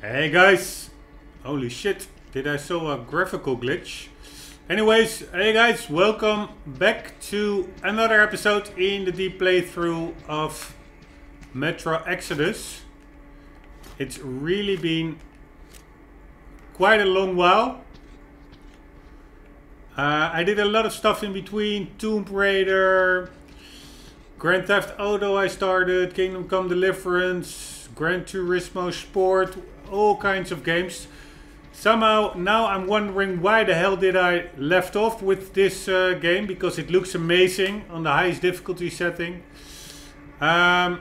Hey guys! Holy shit, did I saw a graphical glitch? Anyways, hey guys, welcome back to another episode in the deep playthrough of Metro Exodus. It's really been quite a long while. I did a lot of stuff in between. Tomb Raider, Grand Theft Auto I started, Kingdom Come Deliverance, Gran Turismo Sport, all kinds of games. Somehow now I'm wondering why the hell did I left off with this game, because it looks amazing on the highest difficulty setting. I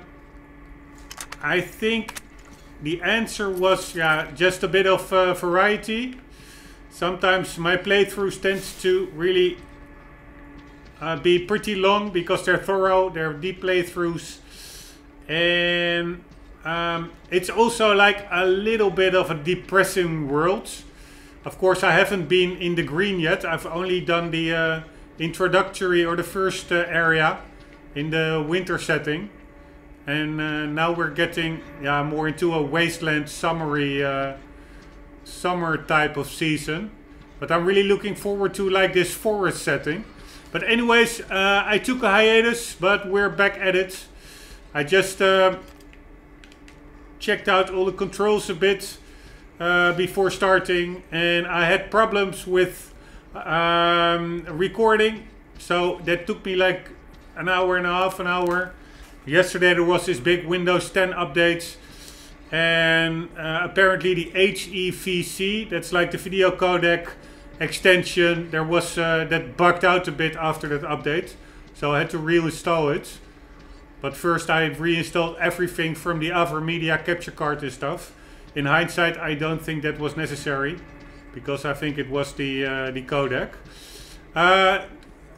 think the answer was just a bit of variety. Sometimes my playthroughs tend to really be pretty long because they're thorough, they're deep playthroughs, and it's also like a little bit of a depressing world. Of course, I haven't been in the green yet. I've only done the introductory or the first area in the winter setting, and now we're getting more into a wasteland summer type of season. But I'm really looking forward to like this forest setting. But anyways, I took a hiatus, but we're back at it. I just checked out all the controls a bit before starting, and I had problems with recording, so that took me like an hour and a half, an hour. Yesterday there was this big Windows 10 update, and apparently the HEVC, that's like the video codec extension, there was that bugged out a bit after that update, so I had to reinstall it. But first I reinstalled everything from the Avermedia capture card and stuff. In hindsight, I don't think that was necessary, because I think it was the codec.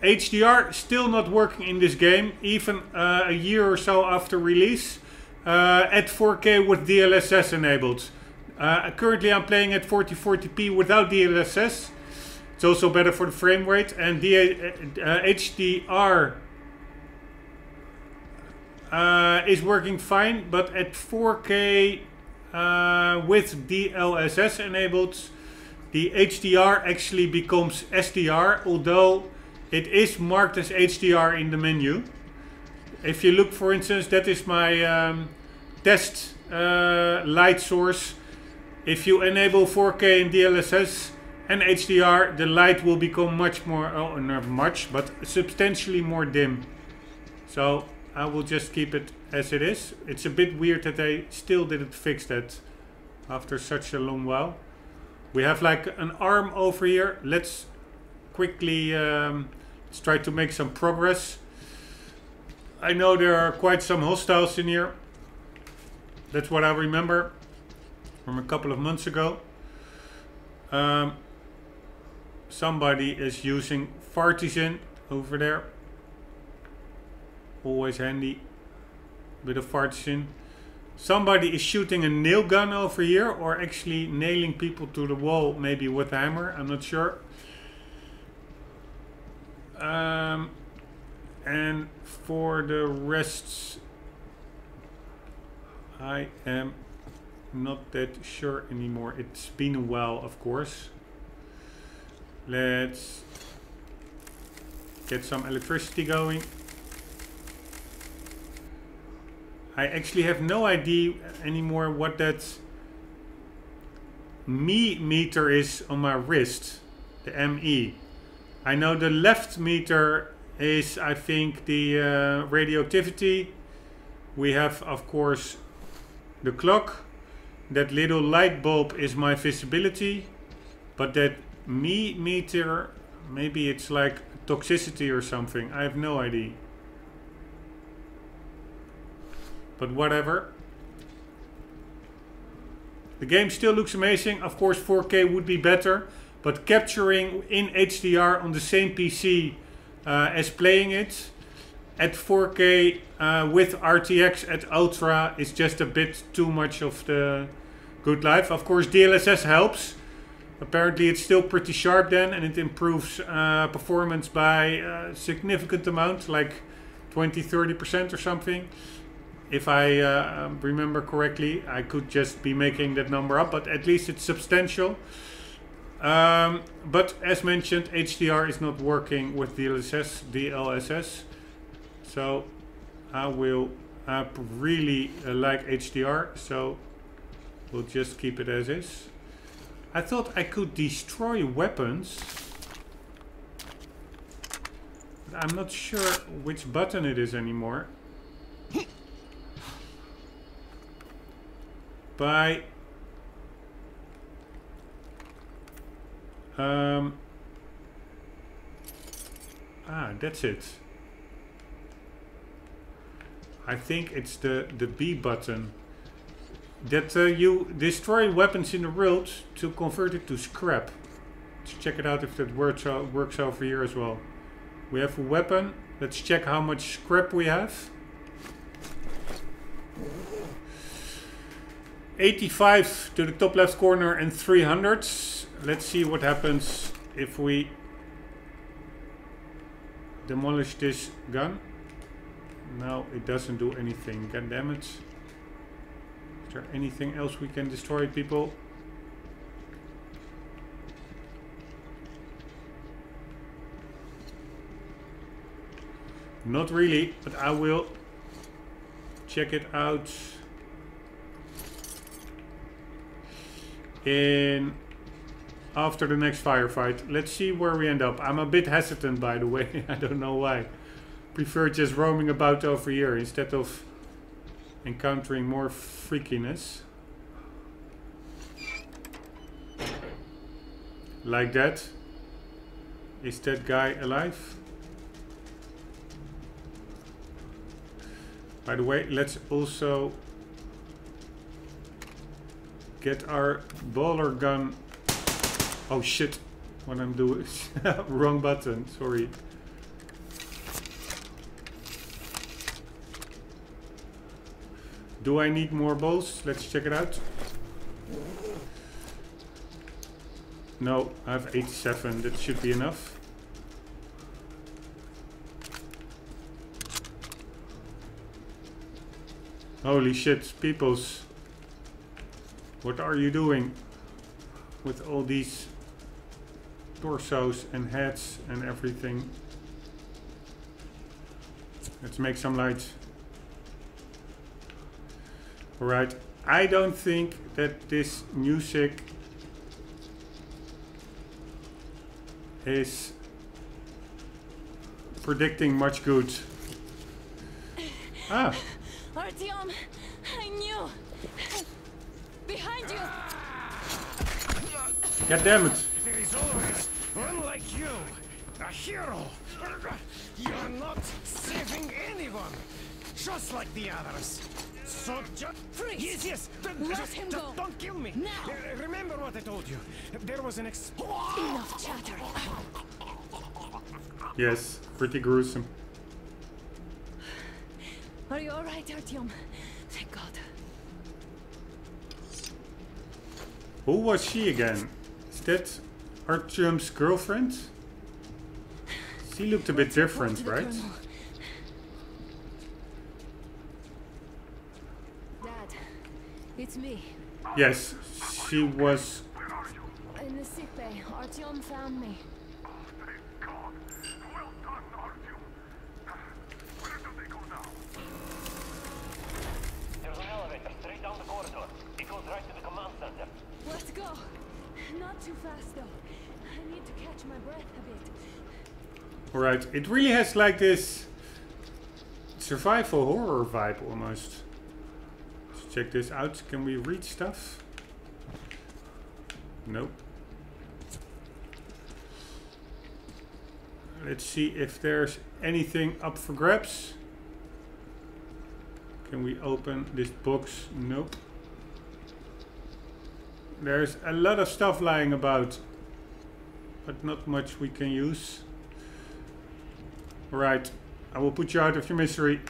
HDR still not working in this game, even a year or so after release, at 4K with DLSS enabled. Currently I'm playing at 4040p without DLSS. It's also better for the frame rate, and HDR is working fine, but at 4K with DLSS enabled, the HDR actually becomes SDR, although it is marked as HDR in the menu. If you look, for instance, that is my test light source. If you enable 4K and DLSS and HDR, the light will become much more, oh, not much, but substantially more dim. So I will just keep it as it is. It's a bit weird that they still didn't fix that after such a long while. We have like an arm over here. Let's quickly let's try to make some progress. I know there are quite some hostiles in here. That's what I remember from a couple of months ago. Somebody is using Partisan over there. Always handy. Bit of Partisan. Somebody is shooting a nail gun over here, or actually nailing people to the wall, maybe with a hammer. I'm not sure. And for the rest, I am not that sure anymore. It's been a while, of course. Let's get some electricity going. I actually have no idea anymore what that me meter is on my wrist, the ME. I know the left meter is, I think, the radioactivity. We have, of course, the clock. That little light bulb is my visibility, but that me meter, maybe it's like toxicity or something. I have no idea. But whatever. The game still looks amazing. Of course 4K would be better, but capturing in HDR on the same PC as playing it at 4K with RTX at Ultra is just a bit too much of the good life. Of course DLSS helps. Apparently it's still pretty sharp then, and it improves performance by a significant amount, like 20-30% or something. If I remember correctly, I could just be making that number up, but at least it's substantial. But as mentioned, HDR is not working with DLSS. So I will really like HDR, so we'll just keep it as is. I thought I could destroy weapons, but I'm not sure which button it is anymore. By that's it. I think it's the B button. That you destroy weapons in the world to convert it to scrap. Let's check it out if that works over here as well. We have a weapon. Let's check how much scrap we have. 85 to the top left corner and 300. Let's see what happens if we demolish this gun. No, it doesn't do anything. God damn it. Is there anything else we can destroy, people? Not really, but I will check it out after the next firefight. Let's see where we end up. I'm a bit hesitant, by the way. I don't know why. Prefer just roaming about over here instead of encountering more freakiness. Like that. Is that guy alive? By the way, let's also get our baller gun. Oh shit, what I'm doing. Wrong button, sorry. Do I need more balls? Let's check it out. No, I have 87, that should be enough. Holy shit, peoples. What are you doing with all these torsos and heads and everything? Let's make some light. Alright, I don't think that this music is predicting much good. Ah! Artyom, I knew! Behind you! God damn it! There is always one like you, a hero. You're not saving anyone, just like the others. So just freeze! Yes. Let him go. Don't kill me. Now. Remember what I told you. There was an Enough chatter. Yes, pretty gruesome. Are you alright, Artyom? Thank God. Who was she again? Is that Artyom's girlfriend? She looked a bit different, right? Dad, it's me. Yes, she was. In the sick bay, Artyom found me. Thank God. Well done, Artyom. Where do they go now? There's an elevator straight down the corridor. It goes right to the command center. Let's go. Not too fast, though. I need to catch my breath a bit. Alright, it really has like this survival horror vibe almost. Let's check this out. Can we read stuff? Nope. Let's see if there's anything up for grabs. Can we open this box? Nope. There's a lot of stuff lying about, but not much we can use. Alright, I will put you out of your misery.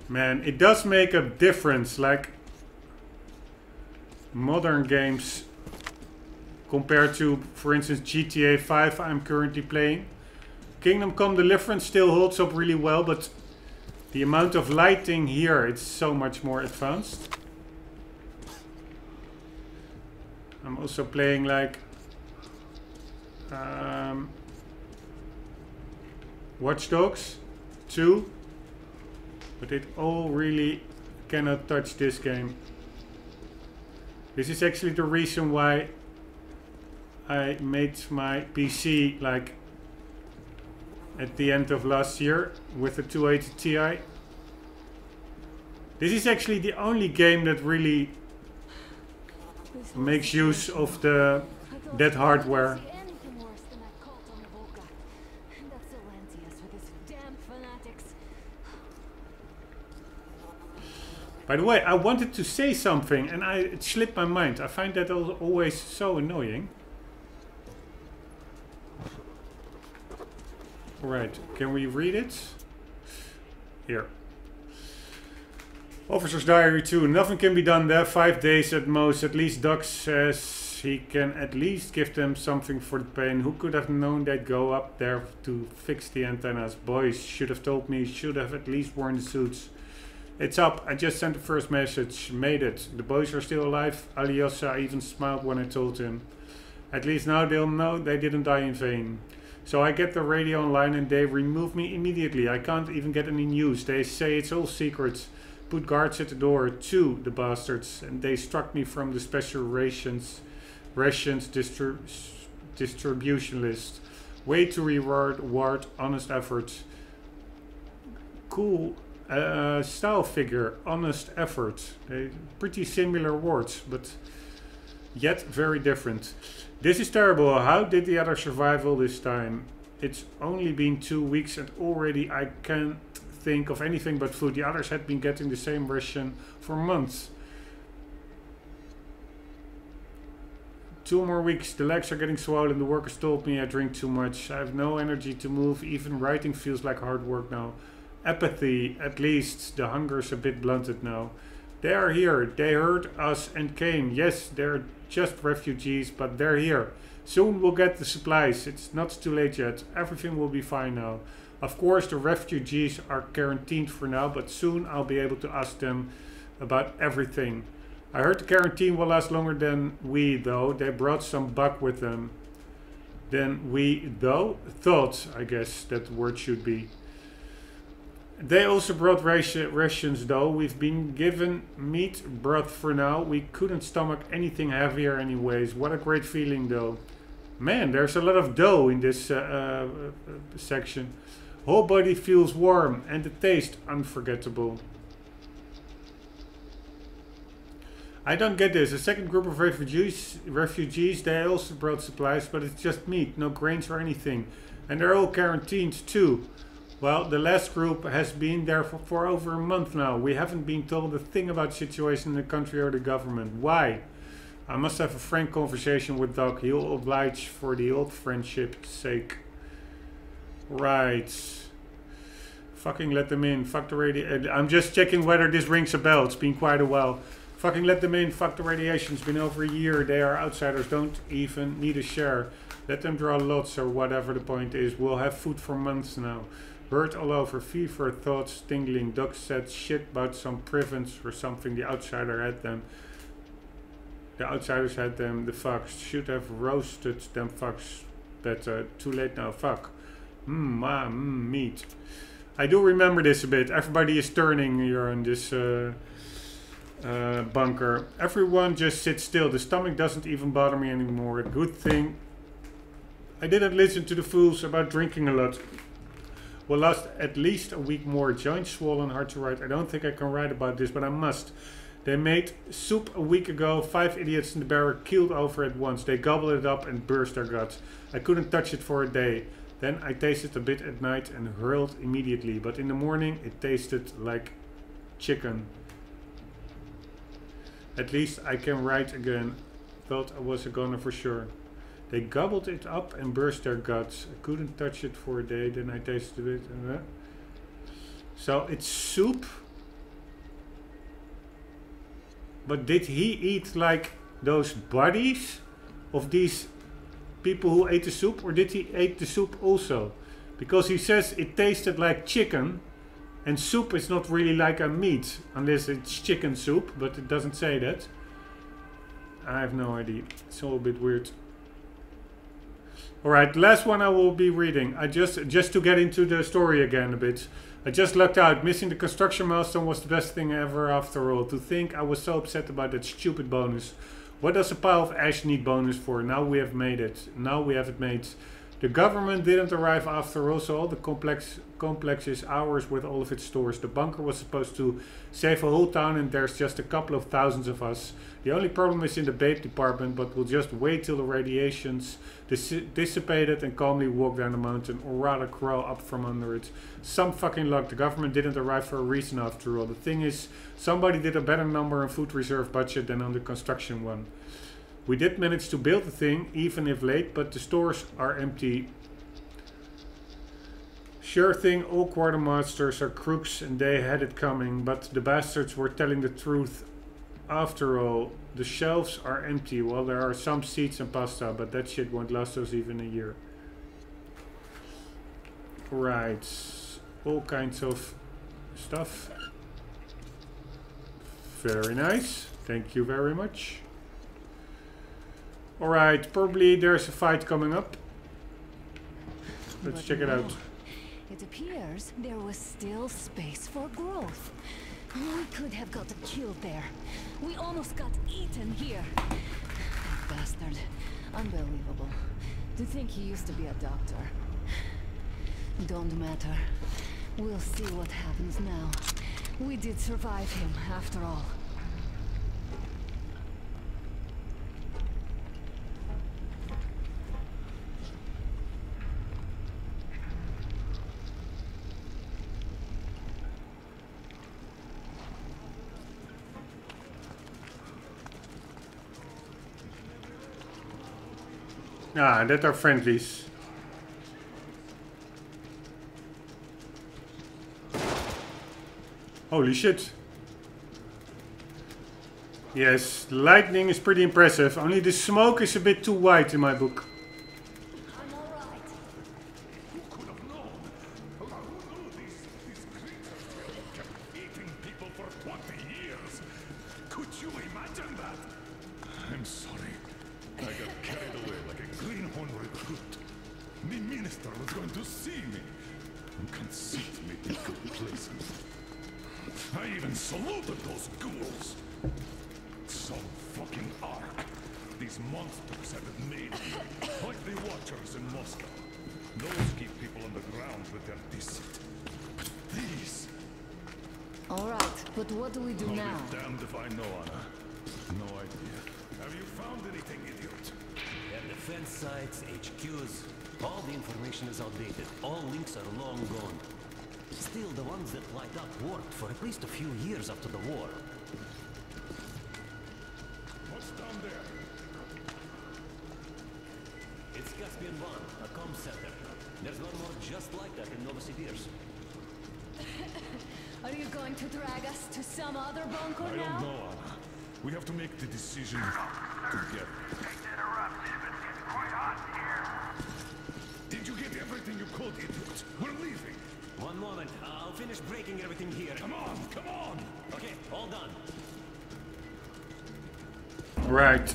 Man, it does make a difference, like modern games compared to, for instance, GTA 5 I'm currently playing. Kingdom Come Deliverance still holds up really well, but the amount of lighting here, it's so much more advanced. I'm also playing like Watch Dogs 2, but it all really cannot touch this game. This is actually the reason why I made my PC like at the end of last year with the 280 Ti. This is actually the only game that really makes use of that hardware. By the way, I wanted to say something and it slipped my mind. I find that always so annoying. Right, can we read it? Here. Officer's Diary 2. Nothing can be done there. 5 days at most. At least Doc says he can at least give them something for the pain. Who could have known they'd go up there to fix the antennas? Boys should have told me. Should have at least worn the suits. It's up. I just sent the first message. Made it. The boys are still alive. Aliosa even smiled when I told him. At least now they'll know they didn't die in vain. So I get the radio online and they remove me immediately. I can't even get any news. They say it's all secrets. Put guards at the door too, the bastards. And they struck me from the special rations distribution list. Way to reward honest effort. Cool style figure, honest effort. Pretty similar words, but yet very different. This is terrible. How did the others survive all this time? It's only been 2 weeks and already I can't think of anything but food. The others had been getting the same ration for months. 2 more weeks. The legs are getting swollen. The workers told me I drink too much. I have no energy to move. Even writing feels like hard work now. Apathy. At least the hunger's a bit blunted now. They are here. They heard us and came. Yes, they're just refugees, but they're here. Soon we'll get the supplies. It's not too late yet. Everything will be fine now. Of course, the refugees are quarantined for now, but soon I'll be able to ask them about everything. I heard the quarantine will last longer than we, though. They brought some bug with them. Than we, though? Thought, I guess that word should be. They also brought rations, though. We've been given meat broth for now. We couldn't stomach anything heavier anyways. What a great feeling, though. Man, there's a lot of dough in this section. Whole body feels warm and the taste unforgettable. I don't get this. A second group of refugees, they also brought supplies, but it's just meat, no grains or anything. And they're all quarantined too. Well, the last group has been there for over a month now. We haven't been told a thing about the situation in the country or the government. Why? I must have a frank conversation with Doc. He'll oblige for the old friendship's sake. Right. Fucking let them in. Fuck the radio. I'm just checking whether this rings a bell. It's been quite a while. Fucking let them in. Fuck the radiation. It's been over a year. They are outsiders. Don't even need a share. Let them draw lots or whatever the point is. We'll have food for months now. Hurt all over, fever, thoughts tingling. Doc said shit about some prevents or something. The outsider had them. The outsiders had them. The fucks should have roasted them fucks better. Too late now. Fuck. Meat. I do remember this a bit. Everybody is turning here in this bunker. Everyone just sits still. The stomach doesn't even bother me anymore. A good thing I didn't listen to the fools about drinking a lot. Will last at least a week more. Joints swollen, hard to write. I don't think I can write about this, but I must. They made soup a week ago. 5 idiots in the barrack keeled over at once. They gobbled it up and burst their guts. I couldn't touch it for a day. Then I tasted a bit at night and hurled immediately. But in the morning it tasted like chicken. At least I can write again. Thought I was a goner for sure. They gobbled it up and burst their guts. I couldn't touch it for a day. Then I tasted it. So it's soup. But did he eat like those bodies? of these people who ate the soup, or did he eat the soup also? Because he says it tasted like chicken, and soup is not really like a meat, unless it's chicken soup, but it doesn't say that. I have no idea. It's all a bit weird. Alright, last one I will be reading. Just to get into the story again a bit. I just lucked out. Missing the construction milestone was the best thing ever after all. To think I was so upset about that stupid bonus. What does a pile of ash need bonus for? Now we have made it. Now we have it made. The government didn't arrive after all, so all the complex is ours with all of its stores. The bunker was supposed to save a whole town, and there's just a couple of thousands of us. The only problem is in the babe department, but we'll just wait till the radiation's dissipated and calmly walk down the mountain, or rather crawl up from under it. Some fucking luck. The government didn't arrive for a reason after all. The thing is, somebody did a better number on food reserve budget than on the construction one. We did manage to build the thing, even if late, but the stores are empty. Sure thing, all quartermasters are crooks and they had it coming, but the bastards were telling the truth after all. The shelves are empty. Well, there are some seeds and pasta, but that shit won't last us even a year. Right, all kinds of stuff. Very nice, thank you very much. Alright, probably there's a fight coming up. Let's check it out. It appears there was still space for growth. We could have gotten killed there. We almost got eaten here. That bastard. Unbelievable. To think he used to be a doctor. Don't matter. We'll see what happens now. We did survive him, after all. Ah, that are friendlies. Holy shit. Yes, the lightning is pretty impressive. Only the smoke is a bit too white in my book. I'm alright. Who could have known? Who knew these creatures kept eating people for 20 years? Could you imagine that? I'm sorry. I got carried away like a greenhorn recruit. The minister was going to see me. And conceit made me feel pleasant. I even saluted those ghouls. Some fucking arc. These monsters have it made here, like the Watchers in Moscow. Those keep people on the ground with their deceit. But these... Alright, but what do we do now? I'll be damned if I know, Anna. No idea. Have you found anything, idiot? Their defense sites, HQs, all the information is outdated. All links are long gone. Still, the ones that light up worked for at least a few years after the war. What's down there? It's Caspian 1, a comm center. There's one more just like that in Novosibirsk. Are you going to drag us to some other bunker I now? don't know, Anna. We have to make the decision together. It's quite hot here. Did you get everything you could, idiot? We're leaving. One moment, I'll finish breaking everything here. Come on, come on! Okay, all done. Right.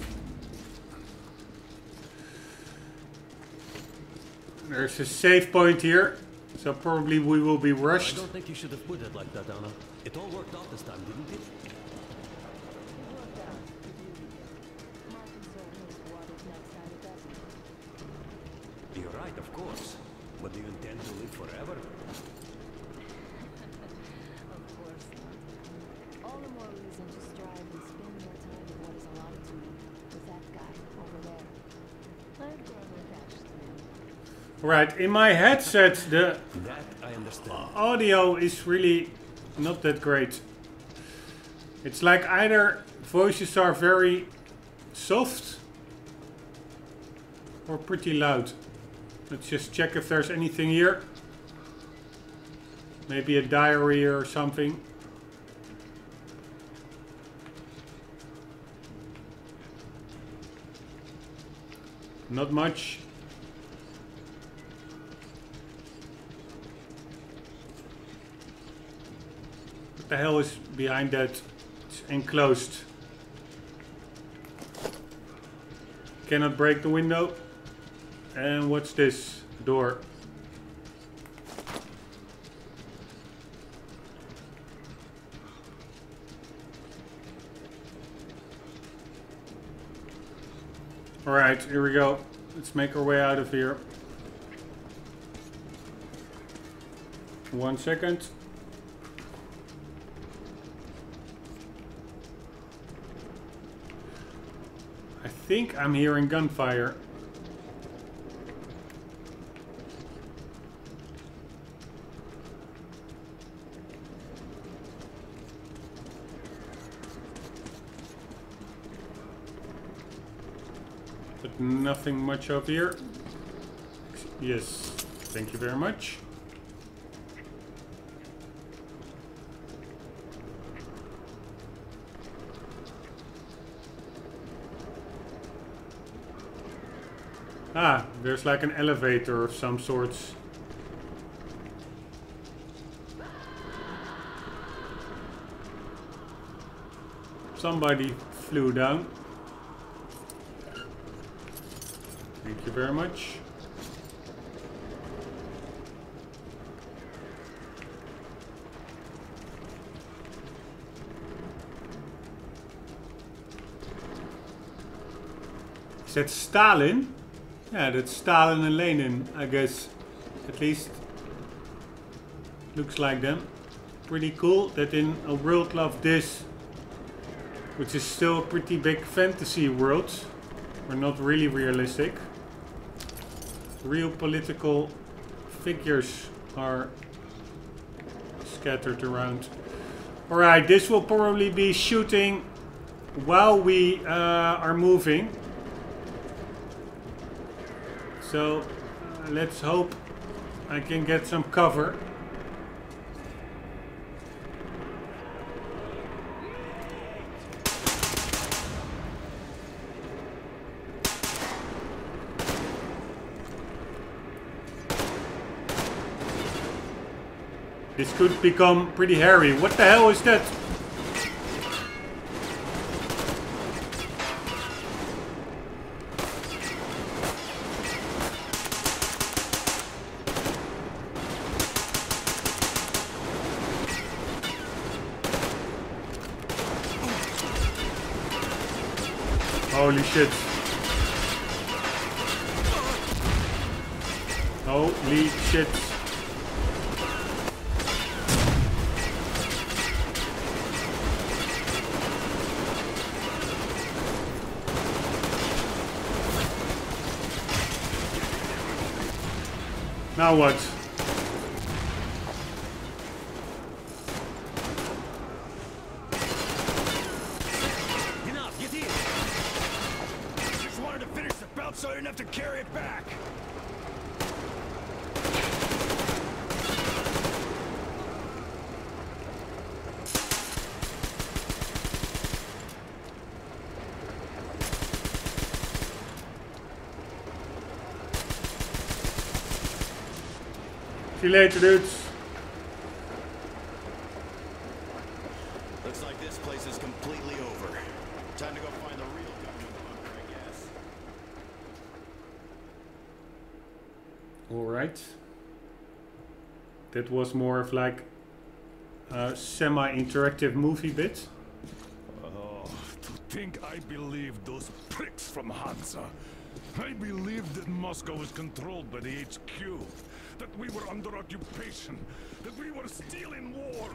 There's a save point here, so probably we will be I rushed. don't think you should have put it like that, Anna. It all worked out this time, didn't it? You're right, of course. But do you intend to live forever? Of course not. All the more reason to strive and spend more time in what is allotted to me with that guy over there. I've grown attached to him. Right, in my headset the That I understand. audio is really not that great. It's like either voices are very soft or pretty loud. Let's just check if there's anything here. Maybe a diary or something. Not much. What the hell is behind that? It's enclosed. Cannot break the window. And what's this? Door. Alright, here we go. Let's make our way out of here. 1 second. I think I'm hearing gunfire. But nothing much up here. Yes, thank you very much. Ah, there's like an elevator of some sorts. Somebody flew down. Thank you very much. Is that Stalin? Yeah, that's Stalin and Lenin, I guess. At least looks like them. Pretty cool that in a world like this, which is still a pretty big fantasy world, we're not really realistic. Real political figures are scattered around. Alright, this will probably be shooting while we are moving. So let's hope I can get some cover. This could become pretty hairy. What the hell is that? Holy shit. Holy shit. Now what? Enough, get in! Just wanted to finish the belt so I didn't have to carry it back. See you later, dudes. Looks like this place is completely over. Time to go find the real government bunker, I guess. Alright. That was more of like a semi-interactive movie bit. Oh, to think I believed those pricks from Hansa. I believed that Moscow was controlled by the HQ. That we were under occupation. That we were still in war.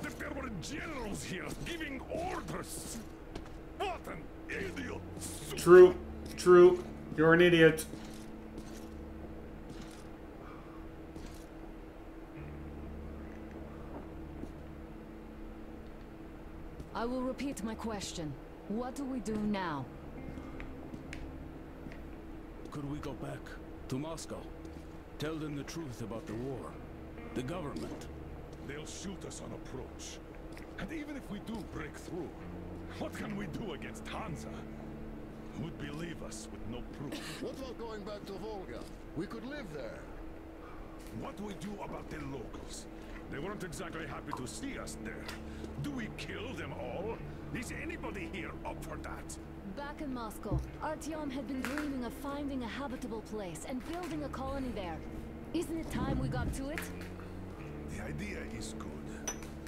That there were generals here giving orders. What an idiot! True. True. You're an idiot. I will repeat my question. What do we do now? Could we go back to Moscow? Tell them the truth about the war. The government. They'll shoot us on approach. And even if we do break through, what can we do against Hansa? Who'd believe us with no proof? What about going back to Volga? We could live there. What do we do about the locals? They weren't exactly happy to see us there. Do we kill them all? Is anybody here up for that? Back in Moscow, Artyom had been dreaming of finding a habitable place and building a colony there. Isn't it time we got to it? The idea is good.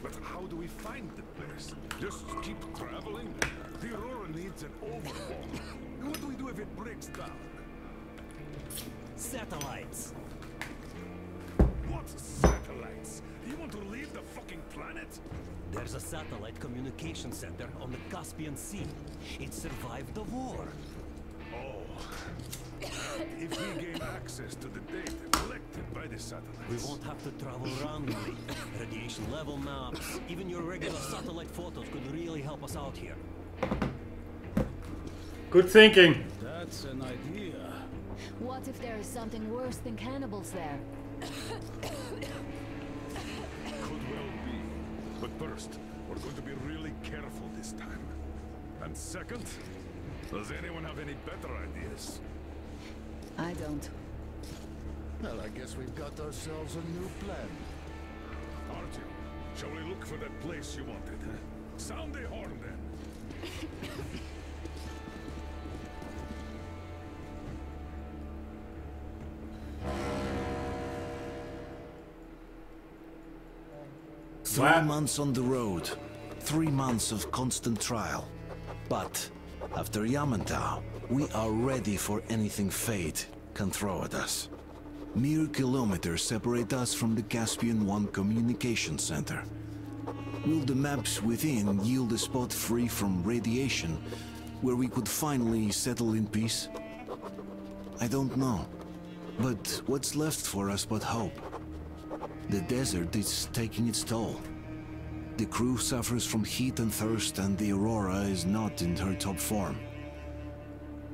But how do we find the place? Just keep traveling? The Aurora needs an overhaul. What do we do if it breaks down? Satellites. What satellites? You want to leave the fucking planet? There's a satellite communication center on the Caspian Sea. It survived the war. Oh. If we gain access to the data collected by the satellites... We won't have to travel randomly. Radiation level maps, even your regular satellite photos could really help us out here. Good thinking. That's an idea. What if there is something worse than cannibals there? Could well be. But first, we're going to be really careful this time. And second, does anyone have any better ideas? I don't. Well, I guess we've got ourselves a new plan. Artyom, shall we look for that place you wanted? Sound the horn then. 3 months on the road, 3 months of constant trial. But after Yamantau, we are ready for anything fate can throw at us. Mere kilometers separate us from the Caspian One communication center. Will the maps within yield a spot free from radiation, where we could finally settle in peace? I don't know. But what's left for us but hope? The desert is taking its toll. The crew suffers from heat and thirst, and the Aurora is not in her top form.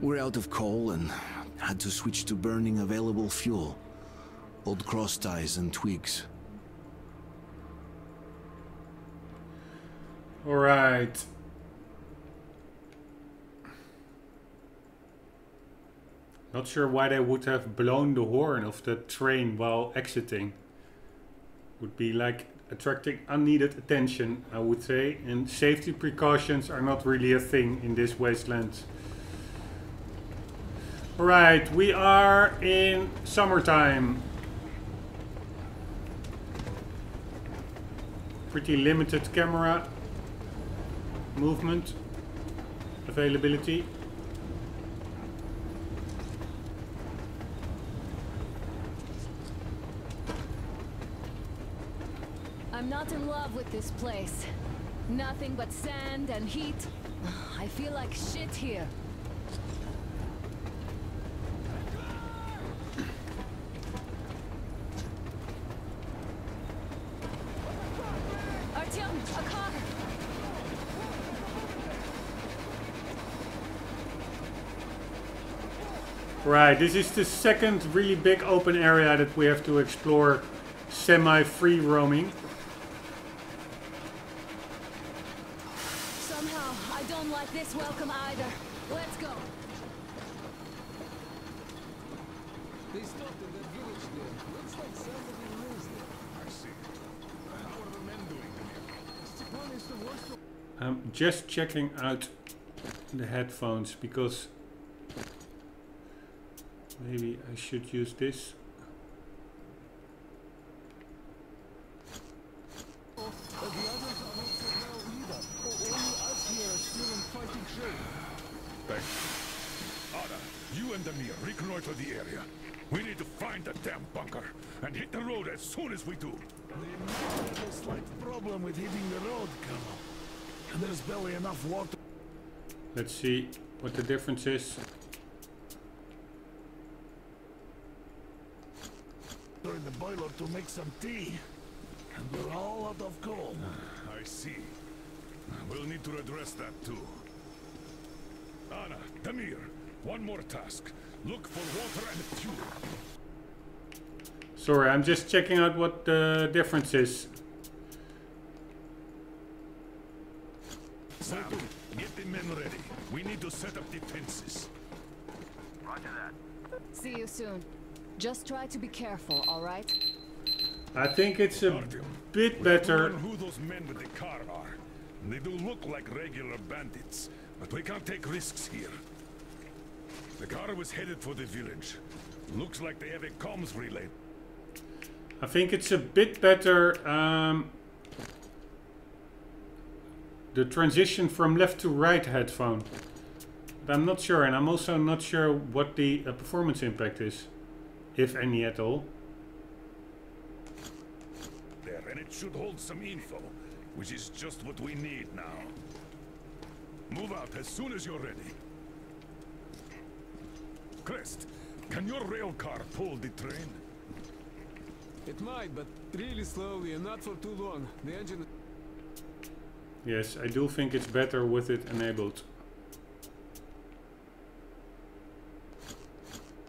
We're out of coal and had to switch to burning available fuel. Old cross ties and twigs. Alright. Not sure why they would have blown the horn of the train while exiting. Would be like attracting unneeded attention, I would say, and safety precautions are not really a thing in this wasteland. Alright, we are in summertime. Pretty limited camera movement availability. I'm not in love with this place. Nothing but sand and heat. I feel like shit here. Artyom, a car! Right, this is the second really big open area that we have to explore semi-free roaming. Somehow, I don't like this welcome either. Let's go. They stopped in that village there. Looks like somebody lives there. I see. How are the men doing here? Stepan is the worst of... I'm just checking out the headphones because maybe I should use this. But the others are not so well either. Only us here are still in fighting shape. Thank you. Ada, you and Damir reconnoiter the area. We need to find the damn bunker and hit the road as soon as we do. We might have a slight problem with hitting the road, Colonel. And there's barely enough water. Let's see what the difference is. In the boiler to make some tea. And we're all out of coal. I see. We'll need to address that too. Anna, Damir, one more task. Look for water and fuel. Sorry, I'm just checking out what the difference is. Sam, get the men ready. We need to set up defenses. Roger that. See you soon. Just try to be careful, all right? I think it's a Artyom, bit we have to better. learn who those men with the car are. They do look like regular bandits, but we can't take risks here. The car was headed for the village. Looks like they have a comms relay. I think it's a bit better. The transition from left to right headphone. But I'm not sure, and I'm also not sure what the performance impact is, if any at all. There, and it should hold some info, which is just what we need now. Move out as soon as you're ready. Crest, can your rail car pull the train? It might, but really slowly and not for too long. The engine... Yes, I do think it's better with it enabled.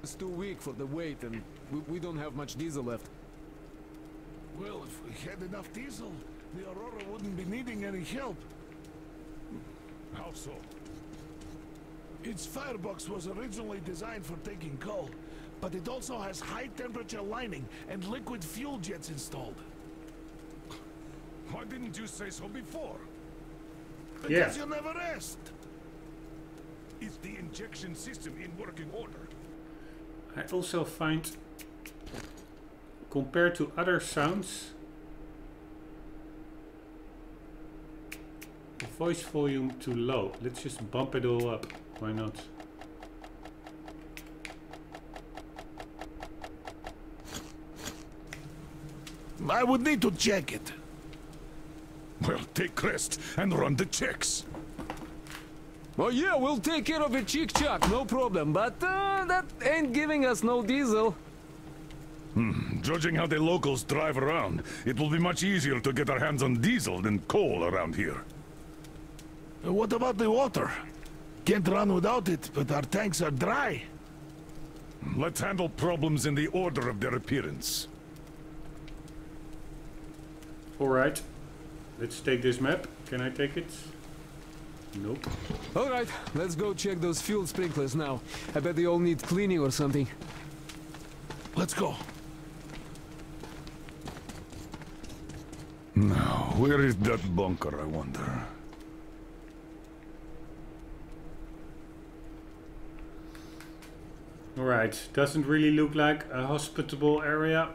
It's too weak for the weight, and we don't have much diesel left. Well, if we had enough diesel, the Aurora wouldn't be needing any help. How so? Its firebox was originally designed for taking coal, but it also has high-temperature lining and liquid fuel jets installed. Why didn't you say so before? Because you never asked. Is the injection system in working order? I also find, compared to other sounds, the voice volume too low. Let's just bump it all up. Why not? I would need to check it. Well, take Crest and run the checks. Oh yeah, we'll take care of it, chick-chock, no problem. But that ain't giving us no diesel. Judging how the locals drive around, it will be much easier to get our hands on diesel than coal around here. What about the water? Can't run without it, but our tanks are dry. Let's handle problems in the order of their appearance. Alright, let's take this map. Can I take it? Nope. Alright, let's go check those fuel sprinklers now. I bet they all need cleaning or something. Let's go. Now, where is that bunker, I wonder? Alright, doesn't really look like a hospitable area.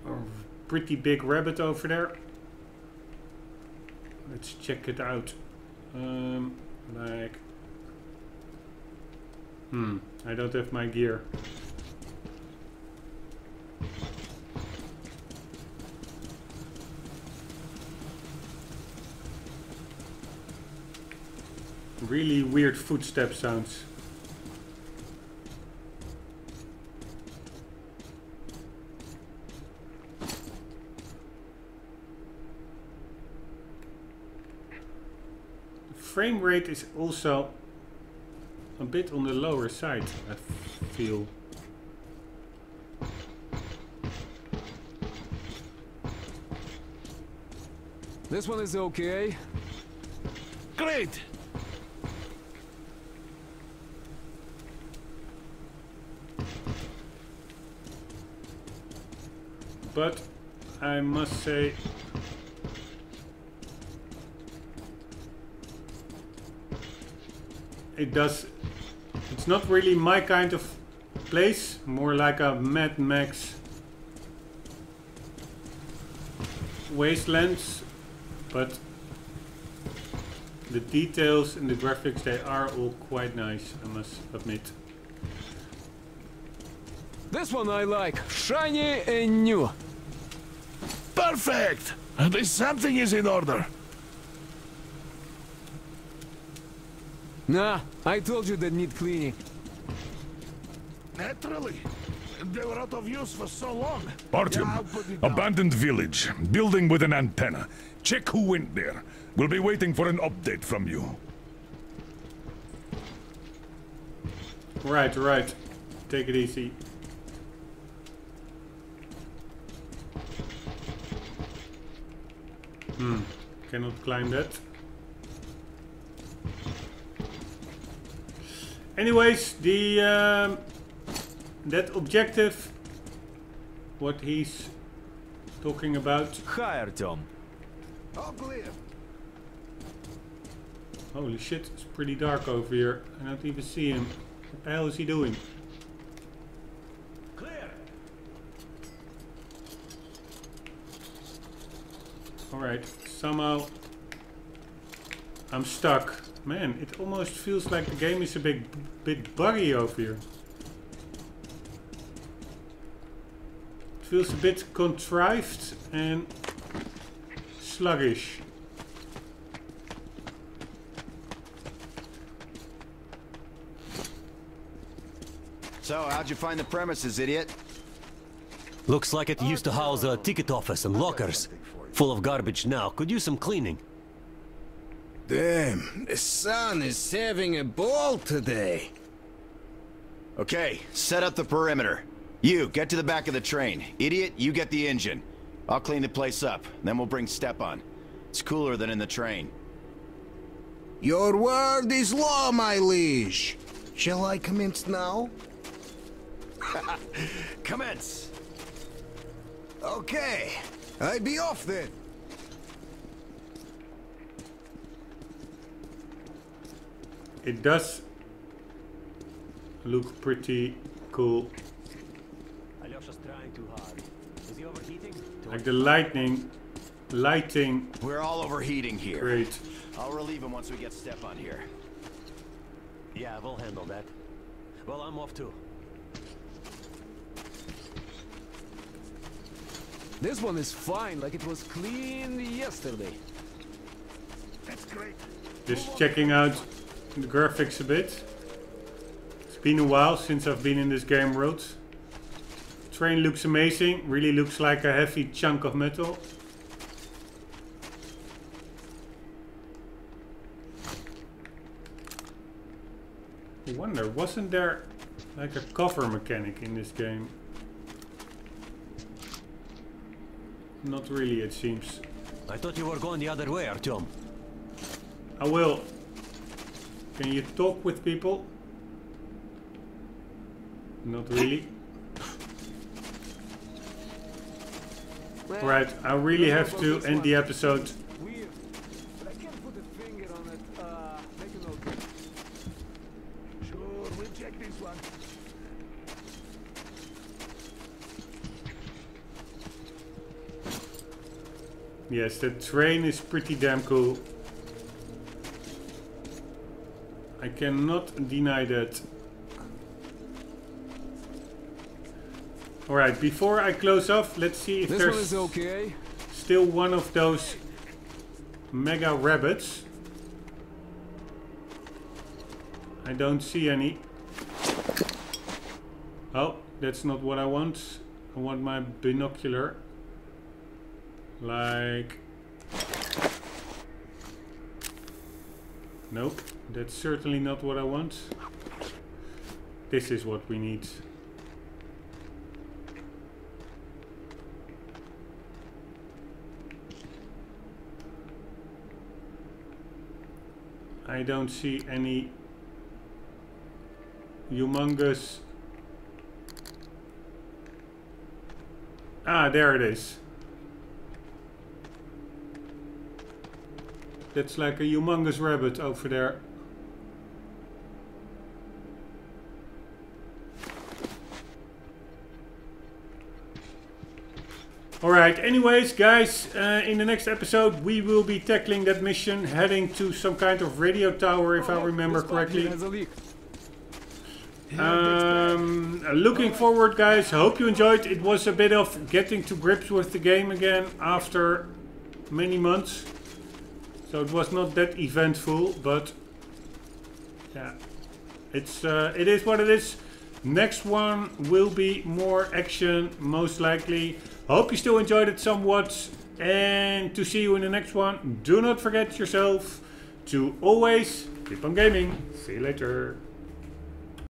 A pretty big rabbit over there. Let's check it out. I don't have my gear. Really weird footstep sounds. Frame rate is also a bit on the lower side, I feel. This one is okay. Great! But I must say, it's not really my kind of place, more like a Mad Max wastelands, but the details and the graphics, they are all quite nice, I must admit. This one I like. Shiny and new. Perfect! At least something is in order. Nah, I told you they need cleaning. Naturally. They were out of use for so long. Artyom, Yeah, I'll put it down. abandoned village, building with an antenna. Check who went there. We'll be waiting for an update from you. Right, right. Take it easy. Cannot climb that. Anyways, the that objective, what he's talking about. Hi, Artyom. All clear. Holy shit, it's pretty dark over here. I don't even see him. What the hell is he doing? Clear. Alright, somehow I'm stuck. Man, it almost feels like the game is a bit buggy over here. It feels a bit contrived and sluggish. So, how'd you find the premises, idiot? Looks like it used to house a ticket office and lockers. Full of garbage now. Could use some cleaning. Damn, the sun is having a ball today. Okay, set up the perimeter. You, get to the back of the train. Idiot, you get the engine. I'll clean the place up, then we'll bring Stepan. It's cooler than in the train. Your word is law, my liege. Shall I commence now? Commence! Okay, I be off then. It does look pretty cool. Alyosha's trying too hard. Is he overheating? Like the lighting. We're all overheating here. Great. I'll relieve him once we get Stepan here. Yeah, we'll handle that. Well, I'm off too. This one is fine, like it was clean yesterday. That's great. Just checking out the graphics a bit. It's been a while since I've been in this game world. Train looks amazing. Really looks like a heavy chunk of metal. I wonder, wasn't there like a cover mechanic in this game? Not really, it seems. I thought you were going the other way, Artyom. I will. Can you talk with people? Not really. Right, I really have to end the episode. Weird, but I can't put a finger on it. Make a note. Sure, we'll check this one. Yes, the train is pretty damn cool. I cannot deny that. Alright, before I close off, let's see if This there's one is okay. still one of those mega rabbits. I don't see any. Oh, that's not what I want. I want my binocular. Like... Nope, that's certainly not what I want. This is what we need. I don't see any humongous... Ah, there it is. That's like a humongous rabbit over there. Alright, anyways guys, in the next episode we will be tackling that mission, heading to some kind of radio tower if I remember correctly. Looking forward guys, hope you enjoyed. It was a bit of getting to grips with the game again after many months. So it was not that eventful, but yeah, it is what it is. Next one will be more action, most likely. Hope you still enjoyed it somewhat, and to see you in the next one. Do not forget yourself to always keep on gaming. See you later.